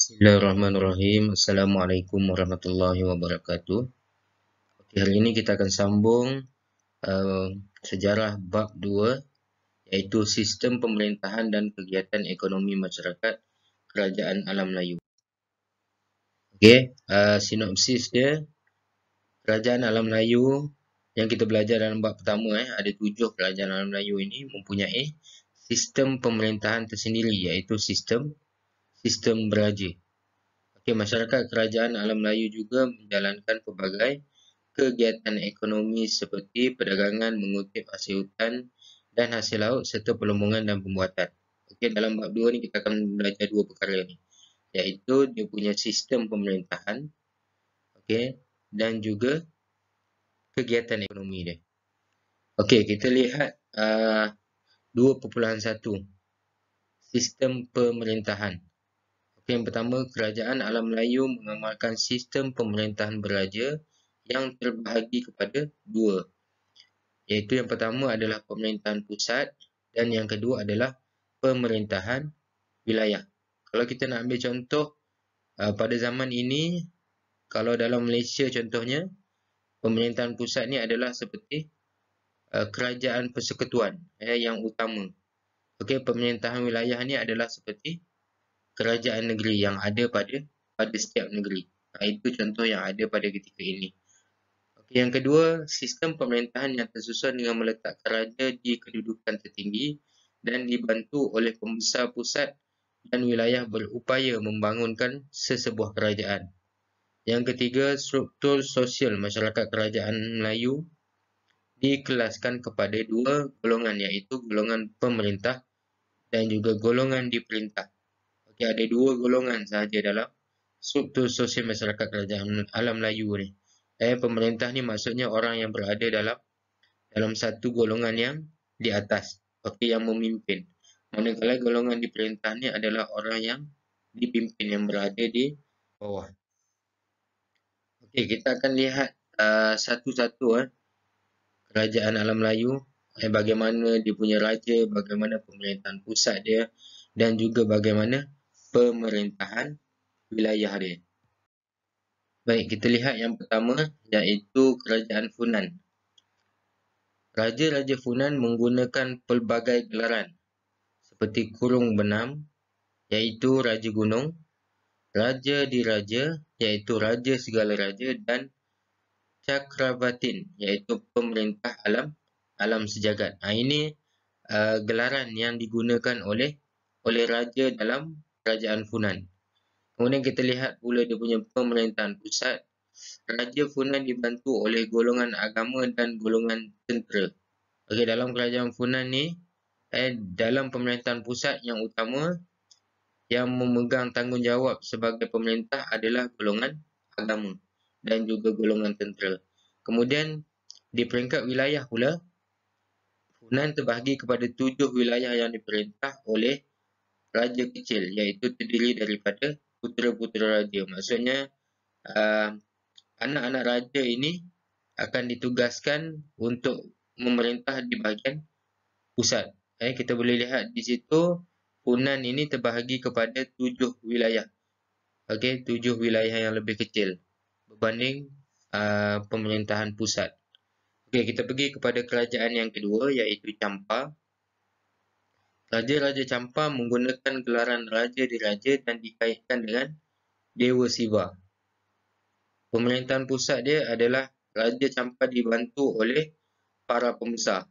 Bismillahirrahmanirrahim. Assalamualaikum warahmatullahi wabarakatuh. Okey, hari ini kita akan sambung uh, sejarah bab 2 iaitu sistem pemerintahan dan kegiatan ekonomi masyarakat Kerajaan Alam Melayu. Okey, sinopsis dia, Kerajaan Alam Melayu yang kita belajar dalam bab pertama ada 7 Kerajaan Alam Melayu ini mempunyai sistem pemerintahan tersendiri iaitu sistem beraja. Okey, masyarakat Kerajaan Alam Melayu juga menjalankan pelbagai kegiatan ekonomi seperti perdagangan, mengutip hasil hutan dan hasil laut serta perlombongan dan pembuatan. Okey, dalam bab 2 ni kita akan belajar dua perkara ni, iaitu dia punya sistem pemerintahan, okey, dan juga kegiatan ekonomi dia. Okey, kita lihat 2.1 sistem pemerintahan. Okey, yang pertama, Kerajaan Alam Melayu mengamalkan sistem pemerintahan beraja yang terbahagi kepada dua, iaitu yang pertama adalah pemerintahan pusat dan yang kedua adalah pemerintahan wilayah. Kalau kita nak ambil contoh pada zaman ini, kalau dalam Malaysia contohnya, pemerintahan pusat ni adalah seperti kerajaan persekutuan yang utama. Okey, pemerintahan wilayah ni adalah seperti kerajaan negeri yang ada pada setiap negeri. Itu contoh yang ada pada ketika ini. Okey, yang kedua, sistem pemerintahan yang tersusun dengan meletakkan raja di kedudukan tertinggi dan dibantu oleh pembesar pusat dan wilayah berupaya membangunkan sesebuah kerajaan. Yang ketiga, struktur sosial masyarakat Kerajaan Melayu dikelaskan kepada dua golongan, iaitu golongan pemerintah dan juga golongan diperintah. Okey, ada dua golongan sahaja dalam struktur sosial masyarakat Kerajaan Alam Melayu ni. Pemerintah ni maksudnya orang yang berada dalam satu golongan yang di atas, okey, yang memimpin. Manakala golongan diperintah ni adalah orang yang dipimpin, yang berada di bawah. Okey, kita akan lihat satu-satu Kerajaan Alam Melayu, bagaimana dia punya raja, bagaimana pemerintahan pusat dia dan juga bagaimana pemerintahan wilayah dia. Baik, kita lihat yang pertama iaitu Kerajaan Funan. Raja-raja Funan menggunakan pelbagai gelaran seperti kurung benam iaitu Raja Gunung, Raja Diraja iaitu Raja Segala Raja dan Cakravatin iaitu Pemerintah Alam Sejagat. Ini gelaran yang digunakan oleh raja dalam Kerajaan Funan. Kemudian kita lihat pula dia punya pemerintahan pusat. Raja Funan dibantu oleh golongan agama dan golongan tentera. Okey, dalam Kerajaan Funan ni, dalam pemerintahan pusat yang utama yang memegang tanggungjawab sebagai pemerintah adalah golongan agama dan juga golongan tentera. Kemudian di peringkat wilayah pula, Funan terbahagi kepada 7 wilayah yang diperintah oleh raja kecil, iaitu terdiri daripada putera-putera raja. Maksudnya anak-anak raja ini akan ditugaskan untuk memerintah di bahagian pusat. Kita boleh lihat di situ Funan ini terbahagi kepada 7 wilayah. Okey, 7 wilayah yang lebih kecil berbanding pemerintahan pusat. Okey, kita pergi kepada kerajaan yang kedua iaitu Champa. Raja-raja Champa menggunakan gelaran Raja Diraja dan dikaitkan dengan Dewa Siva. Pemerintahan pusat dia adalah Raja Champa dibantu oleh para pembesar.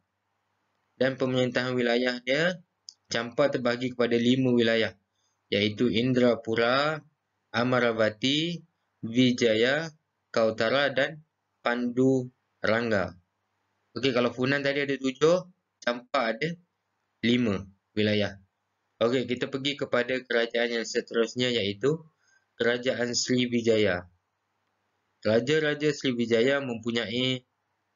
Dan pemerintahan wilayah dia, Champa terbahagi kepada 5 wilayah, iaitu Indrapura, Amaravati, Vijaya, Kautara dan Panduranga. Okey, kalau Funan tadi ada 7, Champa ada 5 wilayah. Okey, kita pergi kepada kerajaan yang seterusnya iaitu Kerajaan Sriwijaya. Raja-raja Sriwijaya mempunyai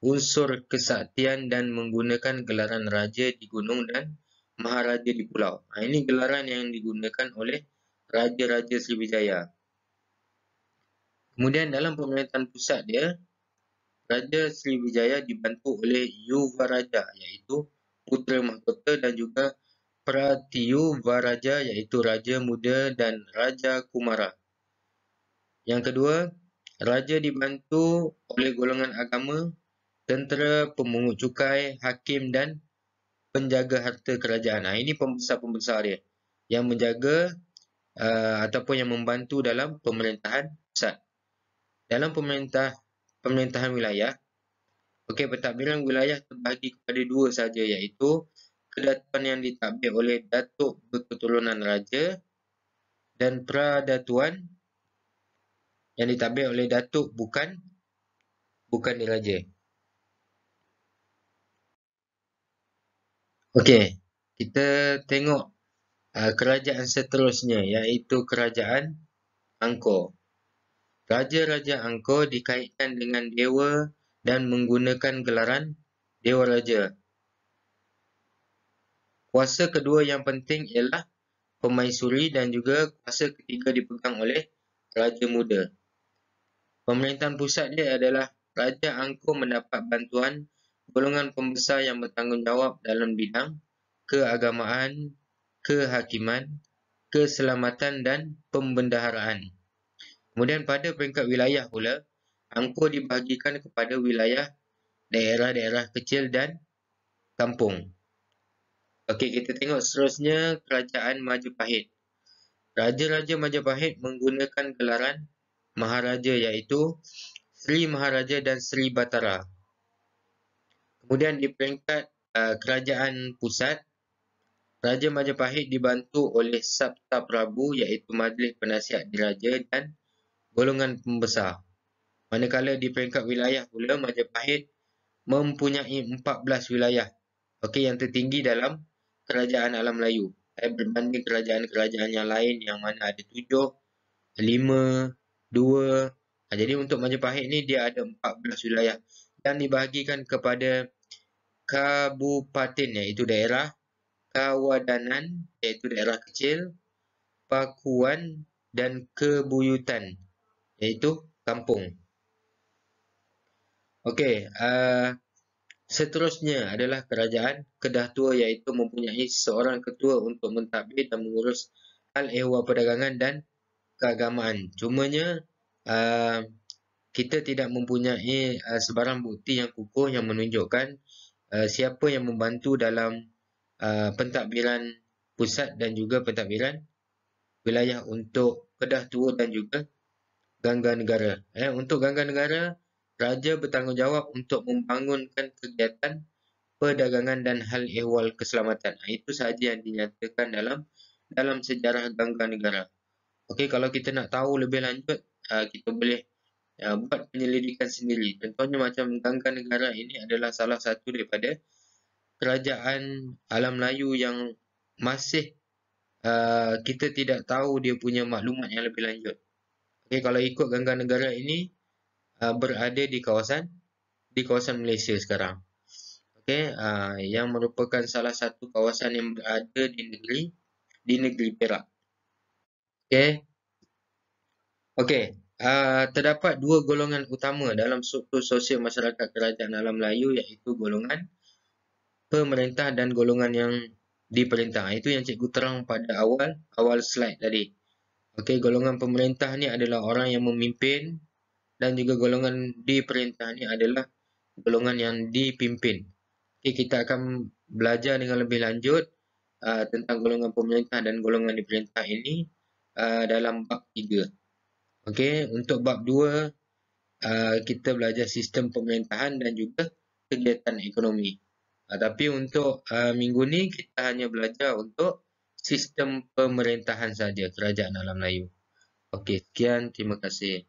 unsur kesaktian dan menggunakan gelaran raja di gunung dan maharaja di pulau. Ini gelaran yang digunakan oleh raja-raja Sriwijaya. Kemudian dalam pemerintahan pusat dia, Raja Sriwijaya dibantu oleh Yuvaraja iaitu putera mahkota dan juga Pratyuvaraja iaitu Raja Muda dan Raja Kumara. Yang kedua, raja dibantu oleh golongan agama, tentera, pemungut cukai, hakim dan penjaga harta kerajaan. Ini pembesar-pembesar dia yang menjaga ataupun yang membantu dalam pemerintahan pusat. Dalam pemerintahan wilayah, pentadbiran wilayah terbahagi kepada dua sahaja, iaitu kedatuan yang ditadbir oleh datuk berketurunan raja dan pradatuan yang ditadbir oleh datuk bukan diraja. Okey, kita tengok kerajaan seterusnya, iaitu kerajaan Angkor. Raja-raja Angkor dikaitkan dengan dewa dan menggunakan gelaran Dewa Raja. Kuasa kedua yang penting ialah Pemaisuri dan juga kuasa ketiga dipegang oleh Raja Muda. Pemerintahan pusat dia adalah Raja Angkor mendapat bantuan golongan pembesar yang bertanggungjawab dalam bidang keagamaan, kehakiman, keselamatan dan pembendaharaan. Kemudian pada peringkat wilayah pula, Angkor dibahagikan kepada wilayah daerah-daerah kecil dan kampung. Okey, kita tengok seterusnya kerajaan Majapahit. Raja-raja Majapahit menggunakan gelaran Maharaja, iaitu Sri Maharaja dan Sri Batara. Kemudian di peringkat kerajaan pusat, Raja Majapahit dibantu oleh Sabta Prabu, iaitu Majlis Penasihat Diraja dan golongan pembesar. Manakala di peringkat wilayah pula, Majapahit mempunyai 14 wilayah yang tertinggi dalam kerajaan alam Melayu, berbanding kerajaan-kerajaan yang lain yang mana ada 7, 5, 2. Jadi untuk Majapahit ni dia ada 14 wilayah dan dibahagikan kepada kabupaten, iaitu daerah, kawadanan iaitu daerah kecil, pakuan dan kebuyutan iaitu kampung. Okey, seterusnya adalah kerajaan Kedah Tua, iaitu mempunyai seorang ketua untuk mentadbir dan mengurus hal ehwal perdagangan dan keagamaan. Cumanya kita tidak mempunyai sebarang bukti yang kukuh yang menunjukkan siapa yang membantu dalam pentadbiran pusat dan juga pentadbiran wilayah untuk Kedah Tua dan juga Gangga Negara. Untuk Gangga Negara, raja bertanggungjawab untuk membangunkan kegiatan perdagangan dan hal ehwal keselamatan. Itu sahaja yang dinyatakan dalam sejarah Gangga Negara. Okey, kalau kita nak tahu lebih lanjut, kita boleh buat penyelidikan sendiri. Contohnya macam Gangga Negara ini adalah salah satu daripada kerajaan alam Melayu yang masih kita tidak tahu dia punya maklumat yang lebih lanjut. Okey, kalau ikut Gangga Negara ini berada di kawasan Malaysia sekarang. Okey, yang merupakan salah satu kawasan yang berada di negeri Perak. Okey, terdapat dua golongan utama dalam struktur sosial masyarakat kerajaan alam Melayu, iaitu golongan pemerintah dan golongan yang diperintah. Itu yang cikgu terang pada awal slide tadi. Okey, golongan pemerintah ni adalah orang yang memimpin dan juga golongan diperintah ni adalah golongan yang dipimpin. Okey, kita akan belajar dengan lebih lanjut tentang golongan pemerintah dan golongan diperintah ini dalam bab 3. Okey, untuk bab 2 kita belajar sistem pemerintahan dan juga kegiatan ekonomi. Tapi untuk minggu ni kita hanya belajar untuk sistem pemerintahan saja kerajaan alam Melayu. Okey, sekian, terima kasih.